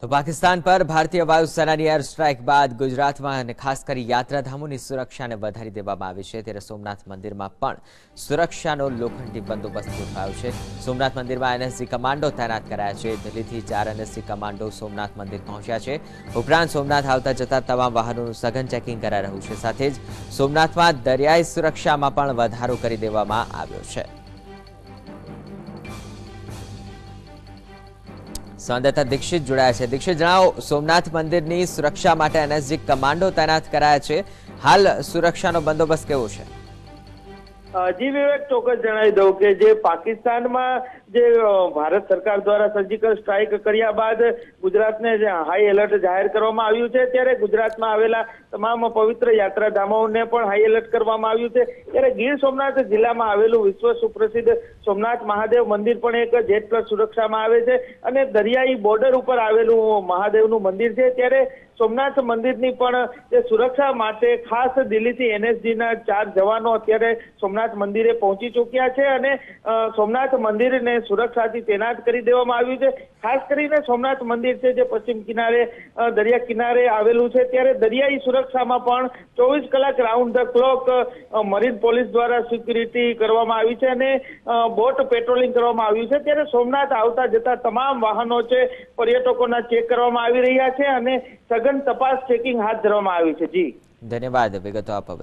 तो पाकिस्तान पर भारतीय वायुसेनाની એર સ્ટ્રાઇક બાદ ગુજરાતમાં અને ખાસ કરી યાત્રાધામોની સુરક્ષાને વધારી દેવામાં આવી છે ત્યારે સોમનાથ મંદિરમાં પણ સુરક્ષાનો લોખંડી બંદોબસ્ત ગોઠવાયો છે। સોમનાથ મંદિરમાં એનએસજી કમાન્ડો તૈનાત કરાયા છે। દિલ્હીથી 4 એનએસજી કમાન્ડો સોમનાથ મંદિર પહોંચ્યા છે। ઉપરાંત સોમનાથ આવતા જતા તમામ વાહનોનું સઘન ચેકિંગ કરાઈ રહ્યું છે। સાથે જ સોમનાથમાં દરિયાઈ સુરક્ષામાં પણ વધારો કરી દેવામાં આવ્યો છે। संवाददाता दीक्षित जोड़ाया है। दीक्षित जणावो, सोमनाथ मंदिर सुरक्षा माटे एनएसजी कमांडो तैनात कराया है। हाल सुरक्षा नो बंदोबस्त केवो छे? जी विवेक, चौक्कस जणावी दऊं के जे पाकिस्तान में जे भारत सरकार द्वारा सर्जिकल स्ट्राइक कर्या बाद गुजरात ने हाई एलर्ट जाहिर करवामां आव्युं छे त्यारे गुजरात में आवेला तमाम पवित्र यात्राधामोने पण हाई एलर्ट करवामां आव्युं छे। त्यारे गीर सोमनाथ जिल्ला में आवेलुं विश्व सुप्रसिद्ध सोमनाथ महादेव मंदिर पण एक जेट प्लस सुरक्षा में आवे छे अने दरियाई बॉर्डर उपर आवेलुं महादेवनुं मंदिर छे। त्यारे सोमनाथ मंदिरनी पण जे सुरक्षा माटे खास दिल्हीथी एनएसजी ना 4 जवानो अत्यारे सोमनाथ मंदिरे पहोंची चूक्या छे अने सोमनाथ मंदिरने सुरक्षाथी तैनात करी देवामां आव्युं छे। खास करीने सोमनाथ मंदिर छे जे पश्चिम किनारे दरिया किनारे आवेलुं छे त्यारे दरियाई सुरक्षामां पण 24 कलाक राउंड ध क्लॉक मरीन पोलीस द्वारा सिक्युरिटी करवामां आवी छे अने बोट पेट्रोलिंग करवामां आव्युं छे। त्यारे सोमनाथ आवता जता तमाम वाहनो छे पर्यटकोना चेक करवामां आवी रह्या छे अने सघन तपास चेकिंग हाथ धरवामां आवी छे। जी धन्यवाद विगतो आपवा।